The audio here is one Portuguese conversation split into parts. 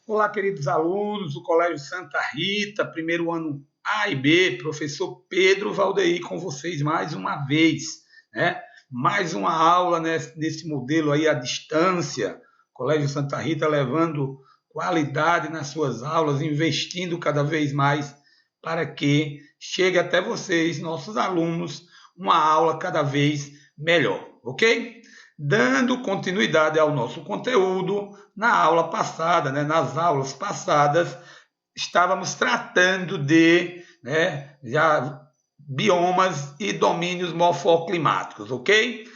Olá, queridos alunos do Colégio Santa Rita, primeiro ano A e B, professor Pedro Valdeir com vocês mais uma vez, né? Mais uma aula nesse modelo aí à distância, Colégio Santa Rita levando qualidade nas suas aulas, investindo cada vez mais para que chegue até vocês, nossos alunos, uma aula cada vez melhor, ok? Dando continuidade ao nosso conteúdo, na aula passada, nas aulas passadas, estávamos tratando de já biomas e domínios morfoclimáticos, ok?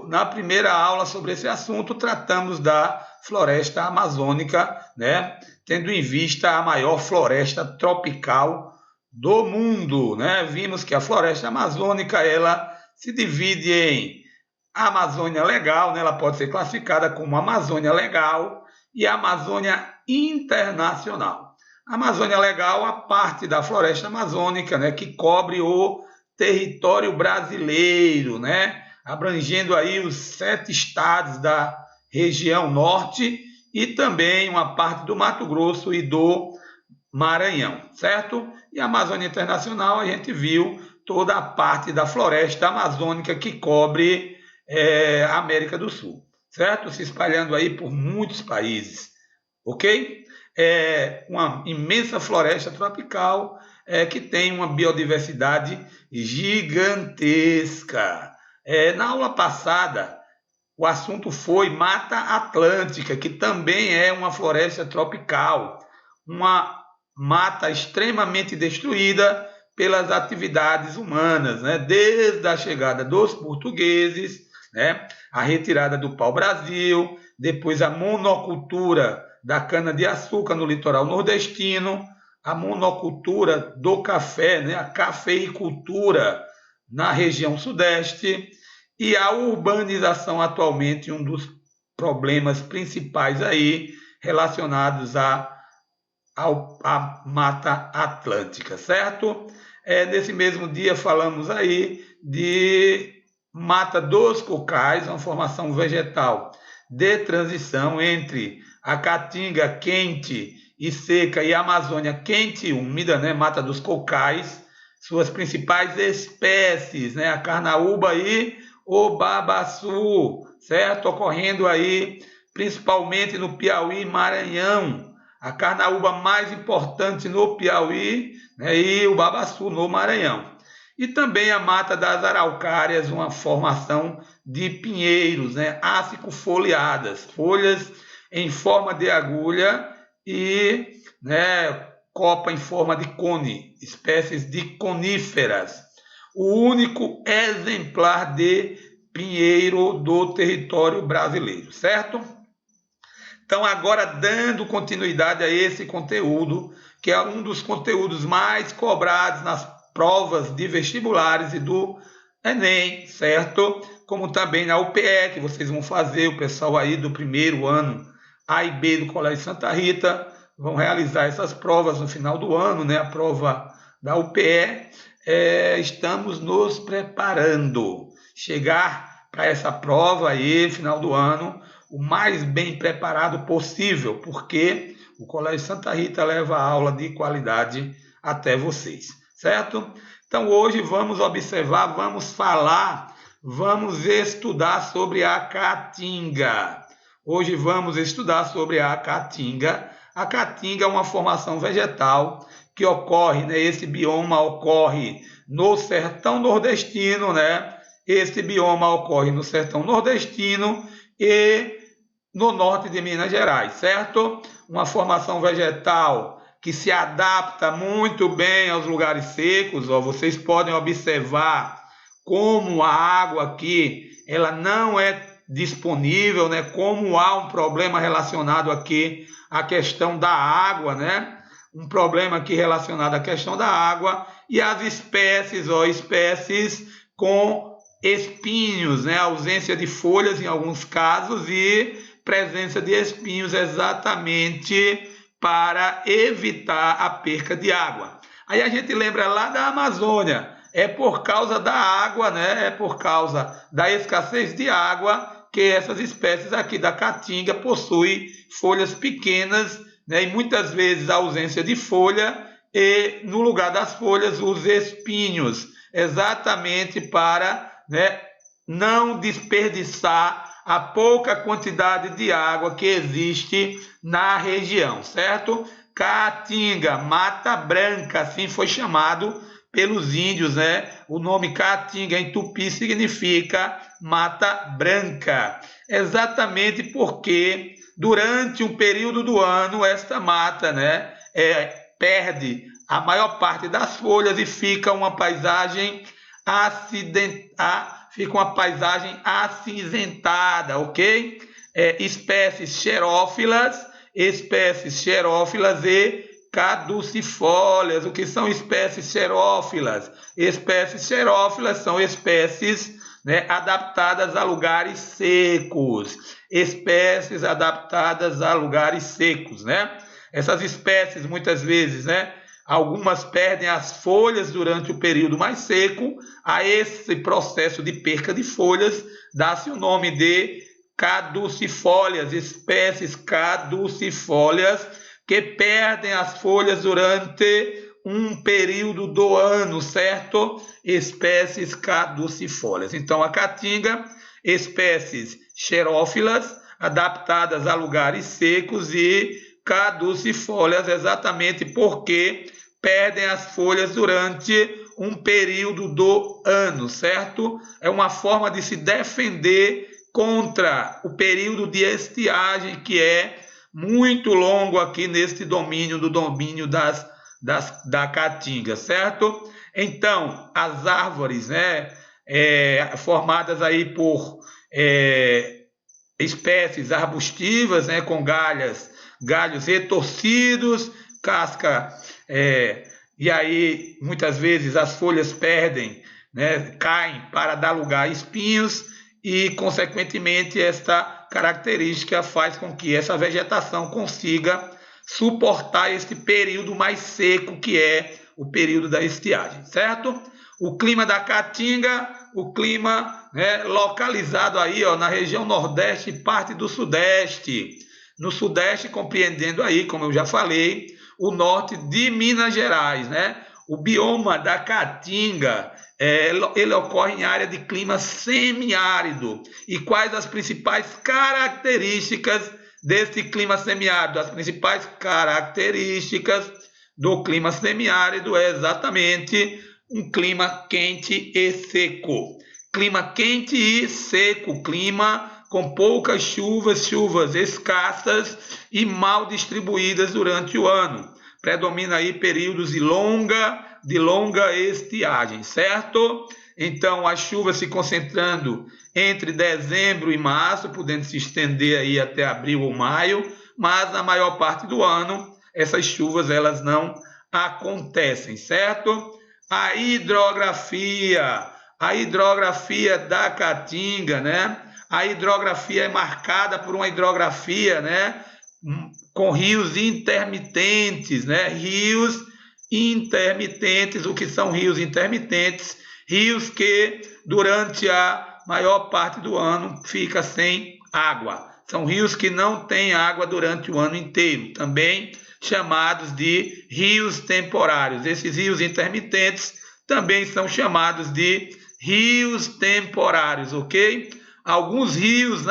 Na primeira aula sobre esse assunto, tratamos da floresta amazônica, tendo em vista a maior floresta tropical do mundo, Vimos que a floresta amazônica ela se divide em a Amazônia Legal, ela pode ser classificada como Amazônia Legal e Amazônia Internacional. A Amazônia Legal, a parte da floresta amazônica, que cobre o território brasileiro, abrangendo aí os 7 estados da região norte e também uma parte do Mato Grosso e do Maranhão, certo? E a Amazônia Internacional, a gente viu toda a parte da floresta amazônica que cobre a América do Sul, certo? Se espalhando aí por muitos países, ok? É uma imensa floresta tropical que tem uma biodiversidade gigantesca. Na aula passada, o assunto foi Mata Atlântica, que também é uma floresta tropical, uma mata extremamente destruída pelas atividades humanas, desde a chegada dos portugueses, a retirada do pau-brasil, depois a monocultura da cana-de-açúcar no litoral nordestino, a monocultura do café, a cafeicultura na região sudeste e a urbanização atualmente, um dos problemas principais aí relacionados à Mata Atlântica, certo? Nesse mesmo dia falamos aí de Mata dos Cocais, uma formação vegetal de transição entre a Caatinga quente e seca e a Amazônia quente e úmida, Mata dos Cocais, suas principais espécies, a carnaúba e o babaçu, certo? Ocorrendo aí principalmente no Piauí e Maranhão, a carnaúba mais importante no Piauí, e o babaçu no Maranhão. E também a mata das araucárias, uma formação de pinheiros, acicofoliadas, folhas em forma de agulha e copa em forma de cone, espécies de coníferas. O único exemplar de pinheiro do território brasileiro, certo? Então, agora dando continuidade a esse conteúdo, que é um dos conteúdos mais cobrados nas provas de vestibulares e do Enem, certo? Como também na UPE, que vocês vão fazer, o pessoal aí do primeiro ano A e B do Colégio Santa Rita, vão realizar essas provas no final do ano, a prova da UPE. Estamos nos preparando. Chegar para essa prova aí, final do ano, o mais bem preparado possível, porque o Colégio Santa Rita leva aula de qualidade até vocês, certo? Então hoje vamos observar, vamos falar, vamos estudar sobre a caatinga. Hoje vamos estudar sobre a caatinga. A caatinga é uma formação vegetal que ocorre, esse bioma ocorre no sertão nordestino, Esse bioma ocorre no sertão nordestino e no norte de Minas Gerais, certo? Uma formação vegetal que se adapta muito bem aos lugares secos. Vocês podem observar como a água aqui ela não é disponível, como há um problema relacionado aqui à questão da água, um problema aqui relacionado à questão da água e as espécies, espécies com espinhos, ausência de folhas em alguns casos e presença de espinhos exatamente para evitar a perca de água. Aí a gente lembra lá da Amazônia, é por causa da água, é por causa da escassez de água que essas espécies aqui da caatinga possuem folhas pequenas, né, e muitas vezes a ausência de folha e no lugar das folhas os espinhos, exatamente para, né, não desperdiçar a pouca quantidade de água que existe na região, certo? Caatinga, mata branca, assim foi chamado pelos índios, né? O nome caatinga em tupi significa mata branca, exatamente porque durante um período do ano esta mata, né, perde a maior parte das folhas e fica uma paisagem acinzentada, ok? Espécies xerófilas e caducifólias. O que são espécies xerófilas? Espécies xerófilas são espécies, né, adaptadas a lugares secos. Espécies adaptadas a lugares secos, né? Essas espécies, muitas vezes, né, algumas perdem as folhas durante o período mais seco. A esse processo de perca de folhas dá-se o nome de caducifólias, espécies caducifólias que perdem as folhas durante um período do ano, certo? Espécies caducifólias. Então, a caatinga, espécies xerófilas, adaptadas a lugares secos, e caducifólias, exatamente porque perdem as folhas durante um período do ano, certo? É uma forma de se defender contra o período de estiagem, que é muito longo aqui neste domínio, da caatinga, certo? Então, as árvores, né, formadas aí por espécies arbustivas, né, com galhos retorcidos, casca, e aí muitas vezes as folhas perdem, né, caem para dar lugar a espinhos, e consequentemente esta característica faz com que essa vegetação consiga suportar este período mais seco, que é o período da estiagem, certo? O clima da caatinga, o clima, né, localizado aí, ó, na região nordeste e parte do sudeste. No sudeste, compreendendo aí, como eu já falei, o norte de Minas Gerais, né? O bioma da caatinga, ele ocorre em área de clima semiárido. E quais as principais características desse clima semiárido? As principais características do clima semiárido é exatamente um clima quente e seco. Clima quente e seco, clima com poucas chuvas escassas e mal distribuídas durante o ano. Predomina aí períodos de longa estiagem, certo? Então, as chuvas se concentrando entre dezembro e março, podendo se estender aí até abril ou maio, mas na maior parte do ano, essas chuvas elas não acontecem, certo? A hidrografia da caatinga, né? A hidrografia é marcada por uma hidrografia, né, com rios intermitentes, né? Rios intermitentes. O que são rios intermitentes? Rios que durante a maior parte do ano fica sem água. São rios que não têm água durante o ano inteiro, também chamados de rios temporários. Esses rios intermitentes também são chamados de rios temporários, ok? Alguns rios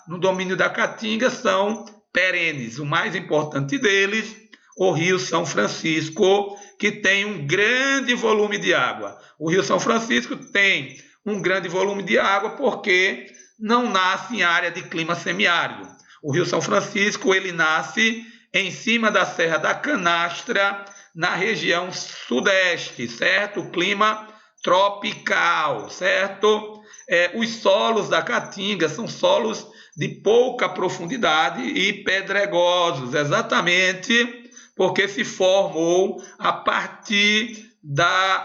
no domínio da caatinga são perenes. O mais importante deles, o Rio São Francisco, que tem um grande volume de água. O Rio São Francisco tem um grande volume de água porque não nasce em área de clima semiárido. O Rio São Francisco, ele nasce em cima da Serra da Canastra, na região sudeste, certo? Clima tropical, certo? Os solos da caatinga são solos de pouca profundidade e pedregosos, exatamente porque se formou a partir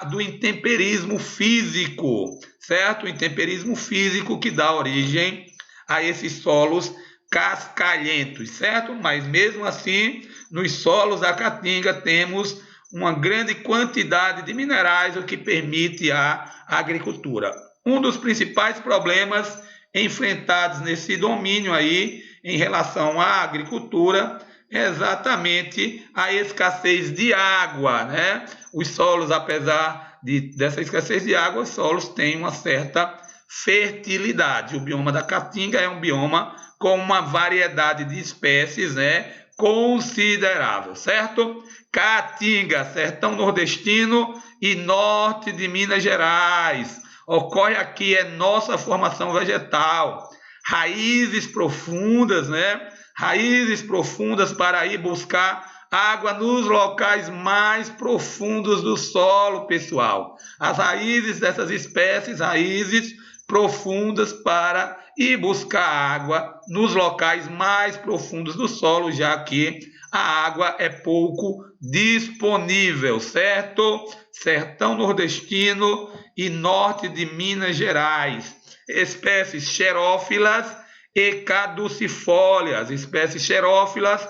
do intemperismo físico, certo? O intemperismo físico que dá origem a esses solos cascalhentos, certo? Mas mesmo assim, nos solos da caatinga temos uma grande quantidade de minerais, o que permite a agricultura. Um dos principais problemas enfrentados nesse domínio aí em relação à agricultura, exatamente a escassez de água, né? Os solos, apesar dessa escassez de água, os solos têm uma certa fertilidade. O bioma da Caatinga é um bioma com uma variedade de espécies, né, considerável, certo? Caatinga, sertão nordestino e norte de Minas Gerais. Ocorre aqui nossa formação vegetal, raízes profundas, né? Raízes profundas para ir buscar água nos locais mais profundos do solo, pessoal. As raízes dessas espécies, raízes profundas para ir buscar água nos locais mais profundos do solo, já que a água é pouco disponível, certo? Sertão nordestino e norte de Minas Gerais. Espécies xerófilas e caducifólias, espécies xerófilas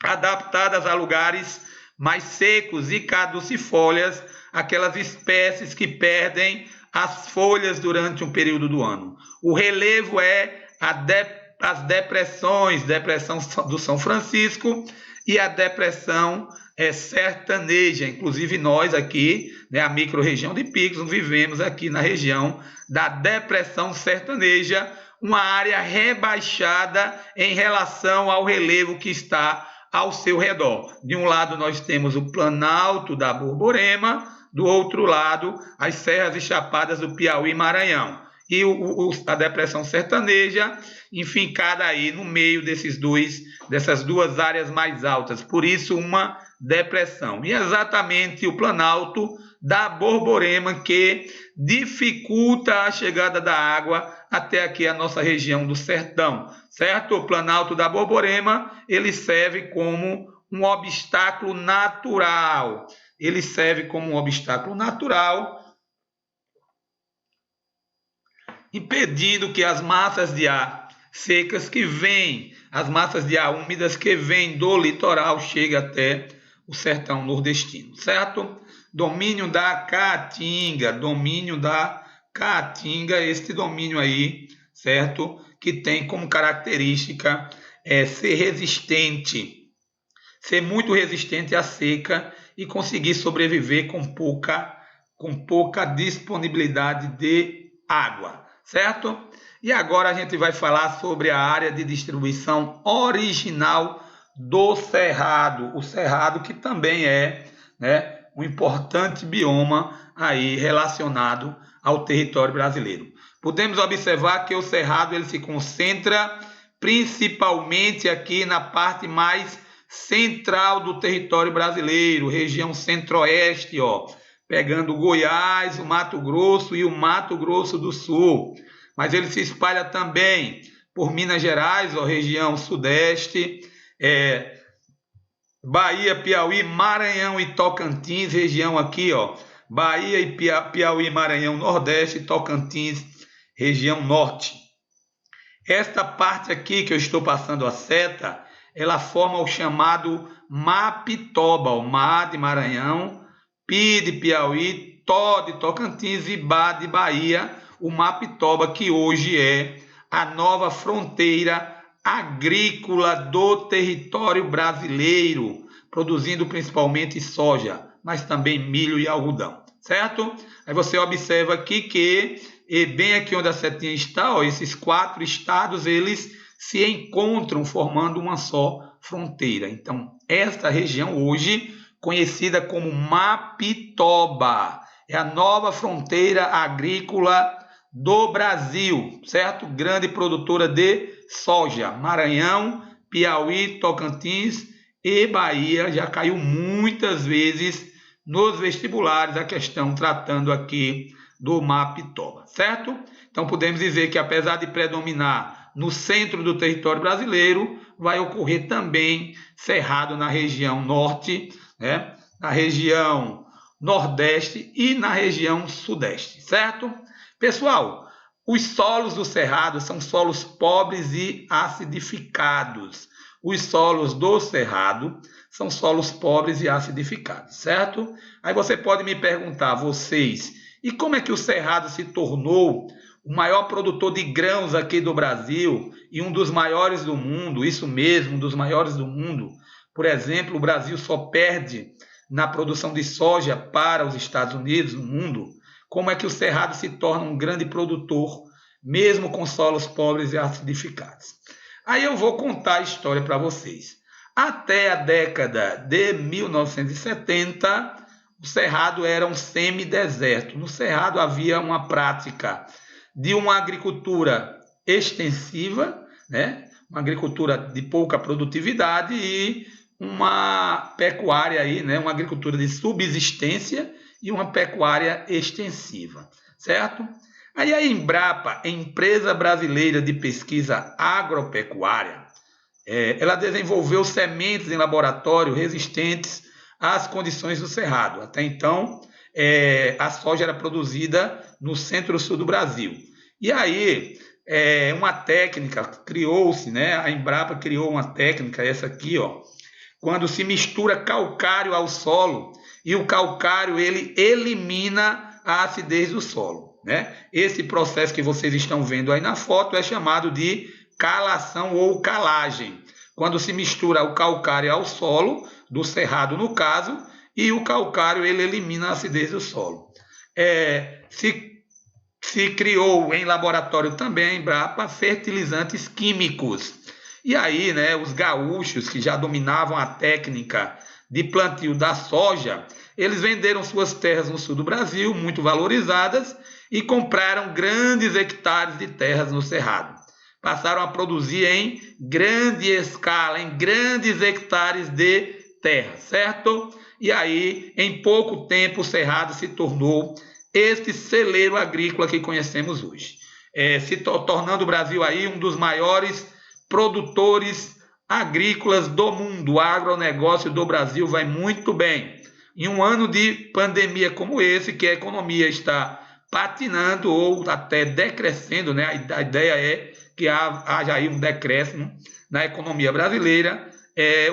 adaptadas a lugares mais secos e caducifólias, aquelas espécies que perdem as folhas durante um período do ano. O relevo é as depressões, depressão do São Francisco e a depressão sertaneja. Inclusive nós aqui, né, a micro-região de Picos, vivemos aqui na região da depressão sertaneja, uma área rebaixada em relação ao relevo que está ao seu redor. De um lado nós temos o Planalto da Borborema, do outro lado as serras e chapadas do Piauí e Maranhão. E a depressão sertaneja enfincada aí no meio dessas duas áreas mais altas. Por isso uma depressão. E exatamente o Planalto da Borborema que dificulta a chegada da água até aqui a nossa região do sertão, certo? O Planalto da Borborema, ele serve como um obstáculo natural. Ele serve como um obstáculo natural, impedindo que as massas de ar secas que vêm, as massas de ar úmidas que vêm do litoral cheguem até o sertão nordestino, certo? Domínio da Caatinga, este domínio aí, certo? Que tem como característica ser resistente, ser muito resistente à seca e conseguir sobreviver com pouca disponibilidade de água, certo? E agora a gente vai falar sobre a área de distribuição original do Cerrado, o Cerrado que também é, né, um importante bioma aí relacionado ao território brasileiro. Podemos observar que o Cerrado ele se concentra principalmente aqui na parte mais central do território brasileiro, região centro-oeste, pegando Goiás, o Mato Grosso e o Mato Grosso do Sul. Mas ele se espalha também por Minas Gerais, região sudeste, Bahia, Piauí, Maranhão e Tocantins, região aqui, Bahia e Piauí, Maranhão, Nordeste e Tocantins, região norte. Esta parte aqui que eu estou passando a seta, ela forma o chamado Mapitoba, o Ma de Maranhão, Pi de Piauí, Tó de Tocantins e Ba de Bahia, o Mapitoba, que hoje é a nova fronteira agrícola do território brasileiro, produzindo principalmente soja, mas também milho e algodão, certo? Aí você observa aqui que, bem aqui onde a setinha está, esses 4 estados, eles se encontram formando uma só fronteira. Então, esta região hoje, conhecida como Mapitoba, é a nova fronteira agrícola do Brasil, certo? Grande produtora de soja. Maranhão, Piauí, Tocantins e Bahia já caiu muitas vezes nos vestibulares a questão tratando aqui do Mapitoba, certo? Então podemos dizer que apesar de predominar no centro do território brasileiro, vai ocorrer também cerrado na região norte, né? Na região nordeste e na região sudeste, certo? Pessoal, os solos do Cerrado são solos pobres e acidificados. Os solos do Cerrado são solos pobres e acidificados, certo? Aí você pode me perguntar, vocês, e como é que o Cerrado se tornou o maior produtor de grãos aqui do Brasil e um dos maiores do mundo, isso mesmo, um dos maiores do mundo. Por exemplo, o Brasil só perde na produção de soja para os Estados Unidos, no mundo. Como é que o Cerrado se torna um grande produtor, mesmo com solos pobres e acidificados? Aí eu vou contar a história para vocês. Até a década de 1970, o Cerrado era um semideserto. No Cerrado havia uma prática de uma agricultura extensiva, né? Uma agricultura de pouca produtividade e uma pecuária aí, né? Uma agricultura de subsistência e uma pecuária extensiva, certo? Aí a Embrapa, Empresa Brasileira de Pesquisa Agropecuária, ela desenvolveu sementes em laboratório resistentes às condições do Cerrado. Até então, a soja era produzida no centro-sul do Brasil. E aí, uma técnica criou-se, né? A Embrapa criou uma técnica, essa aqui, ó, quando se mistura calcário ao solo e o calcário ele elimina a acidez do solo, né? Esse processo que vocês estão vendo aí na foto é chamado de calação ou calagem, quando se mistura o calcário ao solo, do cerrado no caso, e o calcário ele elimina a acidez do solo. Se criou em laboratório também, a Embrapa, fertilizantes químicos. E aí, né, os gaúchos que já dominavam a técnica de plantio da soja, eles venderam suas terras no sul do Brasil, muito valorizadas, e compraram grandes hectares de terras no Cerrado. Passaram a produzir em grande escala, em grandes hectares de terra, certo? E aí, em pouco tempo, o Cerrado se tornou este celeiro agrícola que conhecemos hoje, se tornando o Brasil aí um dos maiores produtores agrícolas do mundo. O agronegócio do Brasil vai muito bem. Em um ano de pandemia como esse, que a economia está patinando ou até decrescendo, né? A ideia é que haja aí um decréscimo na economia brasileira.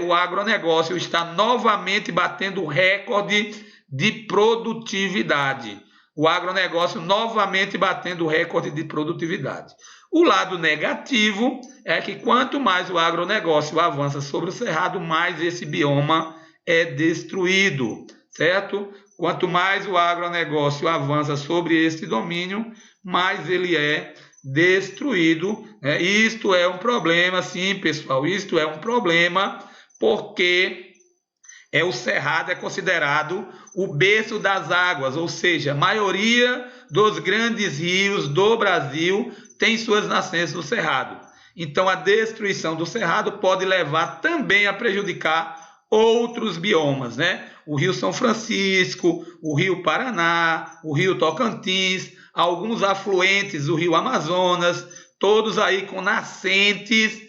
O agronegócio está novamente batendo recorde de produtividade. O agronegócio novamente batendo recorde de produtividade. O lado negativo é que quanto mais o agronegócio avança sobre o Cerrado, mais esse bioma é destruído, certo? Quanto mais o agronegócio avança sobre esse domínio, mais ele é destruído. Isto é um problema, sim, pessoal, isto é um problema, porque o Cerrado é considerado o berço das águas, ou seja, a maioria dos grandes rios do Brasil tem suas nascentes no Cerrado. Então, a destruição do Cerrado pode levar também a prejudicar outros biomas, né? O Rio São Francisco, o Rio Paraná, o Rio Tocantins, alguns afluentes do Rio Amazonas, todos aí com nascentes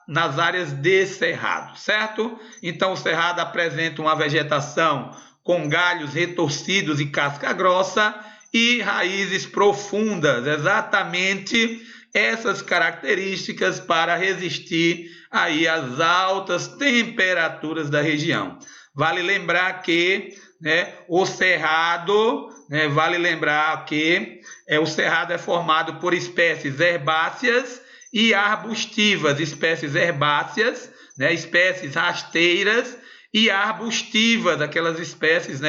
nas áreas de cerrado, certo? Então, o cerrado apresenta uma vegetação com galhos retorcidos e casca grossa e raízes profundas, exatamente essas características para resistir aí às altas temperaturas da região. Vale lembrar que o cerrado, o cerrado é formado por espécies herbáceas e arbustivas, espécies herbáceas, espécies rasteiras e arbustivas, aquelas espécies,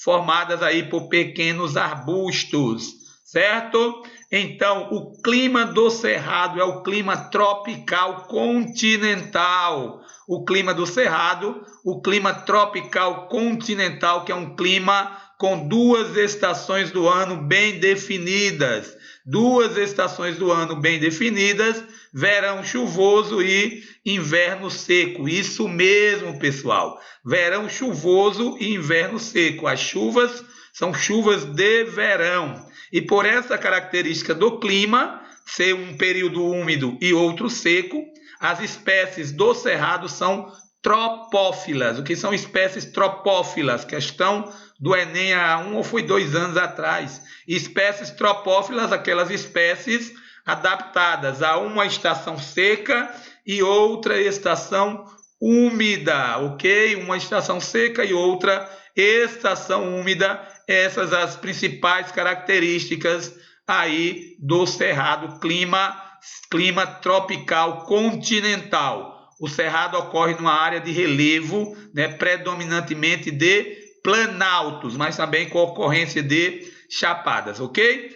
formadas aí por pequenos arbustos, certo? Então, o clima do Cerrado é o clima tropical continental. O clima do Cerrado, o clima tropical continental, que é um clima com 2 estações do ano bem definidas. 2 estações do ano bem definidas, verão chuvoso e inverno seco. Isso mesmo, pessoal. Verão chuvoso e inverno seco. As chuvas são chuvas de verão. E por essa característica do clima, ser um período úmido e outro seco, as espécies do Cerrado são tropófilas. O que são espécies tropófilas? Questão do Enem há 1 ou foi 2 anos atrás. Espécies tropófilas, aquelas espécies adaptadas a uma estação seca e outra estação úmida, ok? Uma estação seca e outra estação úmida essas as principais características aí do cerrado, clima tropical continental. O cerrado ocorre numa área de relevo, né, predominantemente de planaltos, mas também com ocorrência de chapadas, ok?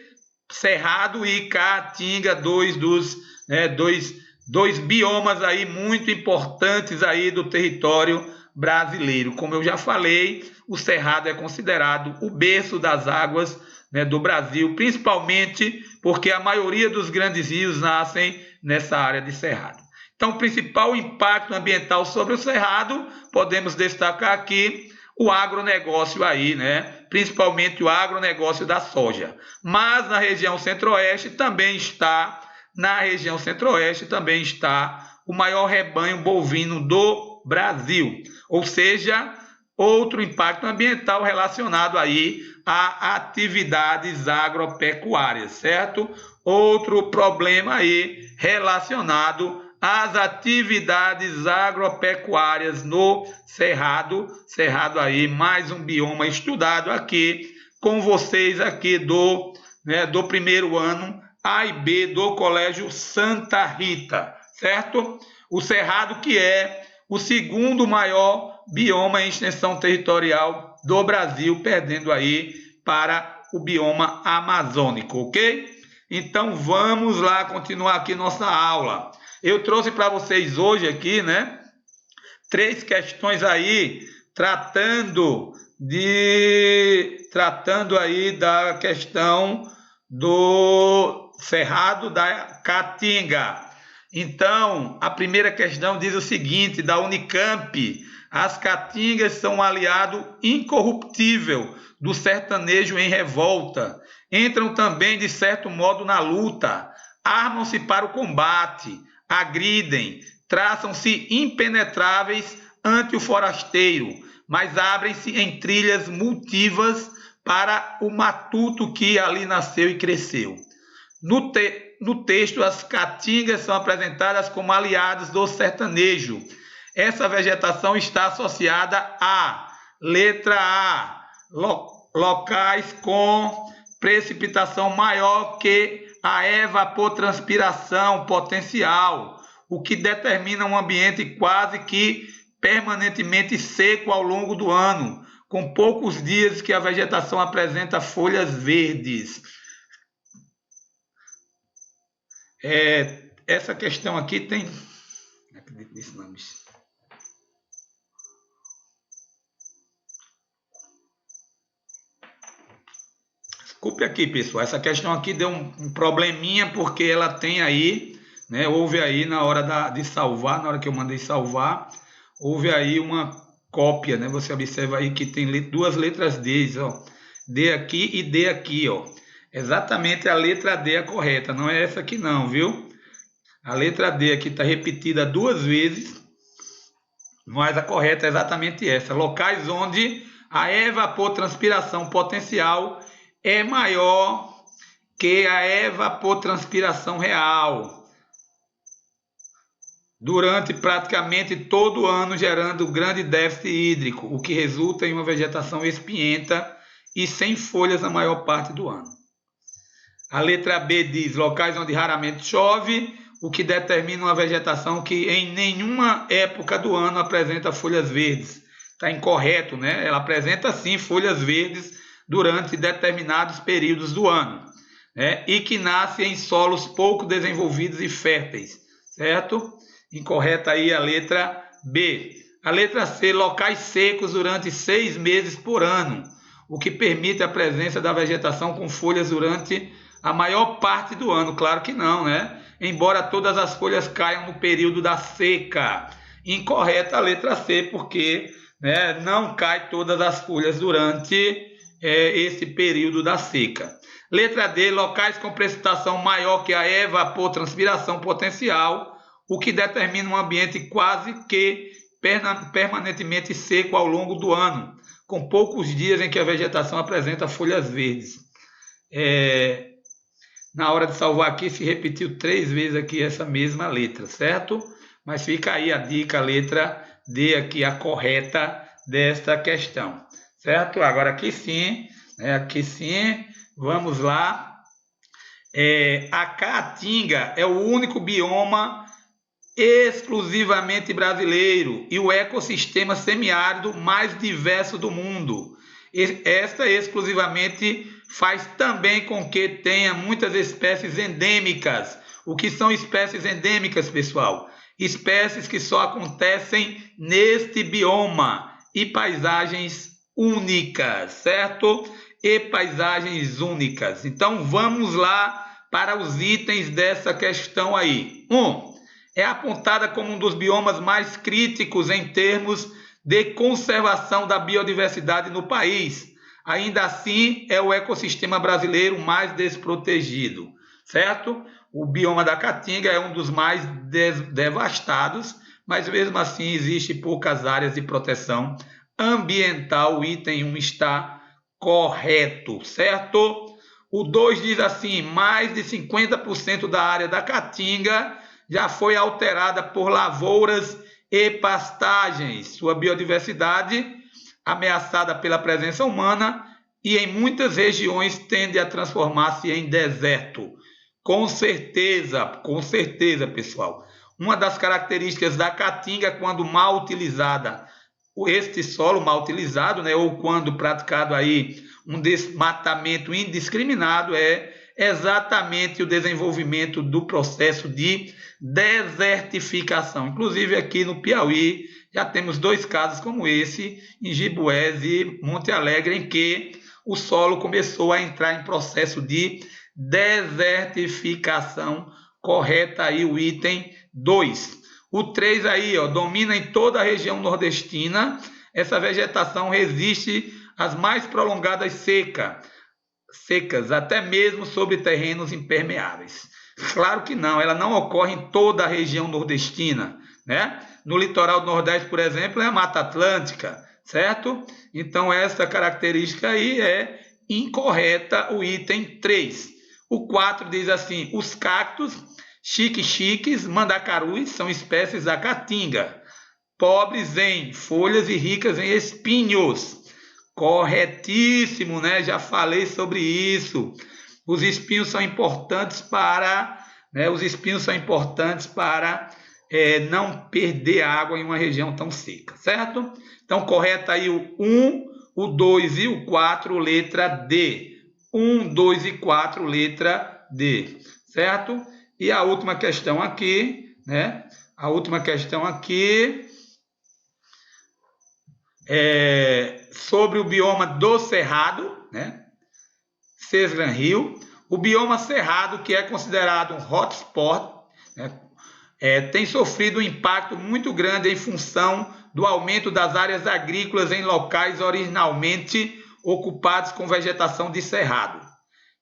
Cerrado e Caatinga, dois biomas aí muito importantes aí do território brasileiro. Como eu já falei, o cerrado é considerado o berço das águas, né, do Brasil, principalmente porque a maioria dos grandes rios nascem nessa área de cerrado. Então, o principal impacto ambiental sobre o cerrado, podemos destacar aqui o agronegócio aí, né? Principalmente o agronegócio da soja. Mas na região centro-oeste também está o maior rebanho bovino do Brasil. Ou seja, outro impacto ambiental relacionado aí a atividades agropecuárias, certo? Outro problema aí relacionado às atividades agropecuárias no cerrado aí, mais um bioma estudado aqui com vocês aqui do primeiro ano A e B do Colégio Santa Rita, certo? O cerrado que é o segundo maior bioma em extensão territorial do Brasil, perdendo aí para o bioma amazônico, ok? Então vamos lá continuar aqui nossa aula. Eu trouxe para vocês hoje aqui, né, 3 questões aí tratando aí da questão do cerrado da Caatinga. Então, a primeira questão diz o seguinte, da Unicamp: as caatingas são um aliado incorruptível do sertanejo em revolta. Entram também, de certo modo, na luta. Armam-se para o combate, agridem, traçam-se impenetráveis ante o forasteiro, mas abrem-se em trilhas multivas para o matuto que ali nasceu e cresceu. No texto, as caatingas são apresentadas como aliados do sertanejo. Essa vegetação está associada a, letra A, locais com precipitação maior que a evapotranspiração potencial, o que determina um ambiente quase que permanentemente seco ao longo do ano, com poucos dias que a vegetação apresenta folhas verdes. Essa questão aqui tem... Não acredito nisso não, bicho. Desculpe aqui, pessoal. Essa questão aqui deu um probleminha, porque ela tem aí, né? Houve aí na hora de salvar, na hora que eu mandei salvar, houve aí uma cópia, né? Você observa aí que tem 2 letras D, ó. D aqui e D aqui, ó. Exatamente a letra D é a correta, não é essa aqui não, viu? A letra D aqui está repetida 2 vezes, mas a correta é exatamente essa. Locais onde a evapotranspiração potencial é maior que a evapotranspiração real, durante praticamente todo o ano, gerando grande déficit hídrico, o que resulta em uma vegetação espinhenta e sem folhas na maior parte do ano. A letra B diz locais onde raramente chove, o que determina uma vegetação que em nenhuma época do ano apresenta folhas verdes. Está incorreto, né? Ela apresenta sim folhas verdes durante determinados períodos do ano, né? E que nasce em solos pouco desenvolvidos e férteis, certo? Incorreta aí a letra B. A letra C, locais secos durante 6 meses por ano, o que permite a presença da vegetação com folhas durante a maior parte do ano. Claro que não, né? Embora todas as folhas caiam no período da seca. Incorreta a letra C, porque, né, não cai todas as folhas durante esse período da seca. Letra D, locais com precipitação maior que a evapotranspiração potencial, o que determina um ambiente quase que permanentemente seco ao longo do ano, com poucos dias em que a vegetação apresenta folhas verdes. Na hora de salvar aqui, se repetiu 3 vezes aqui essa mesma letra, certo? Mas fica aí a dica, a letra D aqui, a correta desta questão, certo? Agora aqui sim, Aqui sim, vamos lá. A Caatinga é o único bioma exclusivamente brasileiro e o ecossistema semiárido mais diverso do mundo. Esta exclusivamente faz também com que tenha muitas espécies endêmicas. O que são espécies endêmicas, pessoal? Espécies que só acontecem neste bioma e paisagens únicas, certo? E paisagens únicas. Então vamos lá para os itens dessa questão aí. 1. É apontada como um dos biomas mais críticos em termos de conservação da biodiversidade no país. Ainda assim, é o ecossistema brasileiro mais desprotegido, certo? O bioma da Caatinga é um dos mais devastados, mas mesmo assim existe poucas áreas de proteção ambiental. O item 1 está correto, certo? O 2 diz assim, mais de 50% da área da Caatinga já foi alterada por lavouras e pastagens. Sua biodiversidade ameaçada pela presença humana e em muitas regiões tende a transformar-se em deserto. Com certeza, pessoal. Uma das características da Caatinga, quando mal utilizada, este solo mal utilizado, né, ou quando praticado aí um desmatamento indiscriminado, é exatamente o desenvolvimento do processo de desertificação. Inclusive aqui no Piauí já temos 2 casos como esse, em Giboés e Monte Alegre, em que o solo começou a entrar em processo de desertificação. Correta aí o item 2. O 3 aí, ó, domina em toda a região nordestina. Essa vegetação resiste às mais prolongadas secas, até mesmo sobre terrenos impermeáveis. Claro que não, ela não ocorre em toda a região nordestina, né? No litoral do Nordeste, por exemplo, é a Mata Atlântica, certo? Então, essa característica aí é incorreta, o item 3. O 4 diz assim, os cactos chiques, mandacarus, são espécies da Caatinga, pobres em folhas e ricas em espinhos. Corretíssimo, né? Já falei sobre isso. Os espinhos são importantes para, não perder água em uma região tão seca, certo? Então, correta aí o 1, o 2 e o 4, letra D. 1, 2 e 4, letra D, certo? E a última questão aqui, né? A última questão aqui é sobre o bioma do Cerrado, né? Cesgran Rio. O bioma Cerrado, que é considerado um hotspot, né? Tem sofrido um impacto muito grande em função do aumento das áreas agrícolas em locais originalmente ocupados com vegetação de cerrado.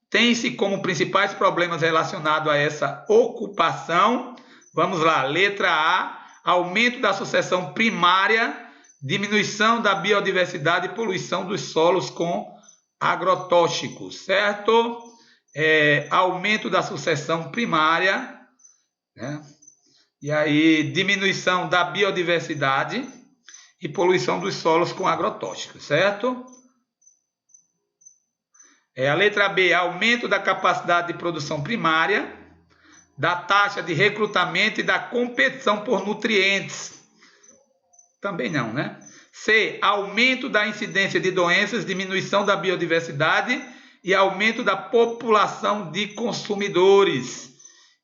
Tem-se como principais problemas relacionados a essa ocupação, vamos lá, letra A, aumento da sucessão primária, diminuição da biodiversidade e poluição dos solos com agrotóxicos, certo? Aumento da sucessão primária, né? E aí diminuição da biodiversidade e poluição dos solos com agrotóxicos, certo? A letra B, aumento da capacidade de produção primária, da taxa de recrutamento e da competição por nutrientes. Também não, né? C, aumento da incidência de doenças, diminuição da biodiversidade e aumento da população de consumidores.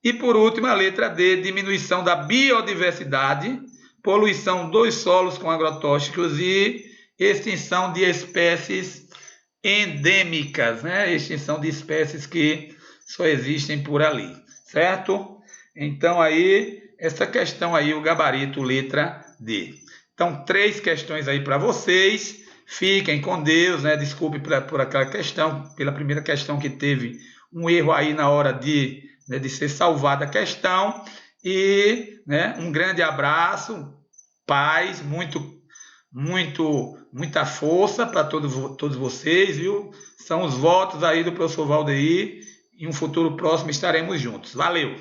E por último, a letra D, diminuição da biodiversidade, poluição dos solos com agrotóxicos e extinção de espécies endêmicas, né? Extinção de espécies que só existem por ali, certo? Então aí, essa questão aí, o gabarito letra D. Então, 3 questões aí para vocês. Fiquem com Deus, né? Desculpe por aquela questão, pela primeira questão que teve um erro aí na hora de ser salvada a questão. E, né, um grande abraço, paz, muita força para todos vocês, viu? São os votos aí do professor Valdeir. Em um futuro próximo estaremos juntos. Valeu!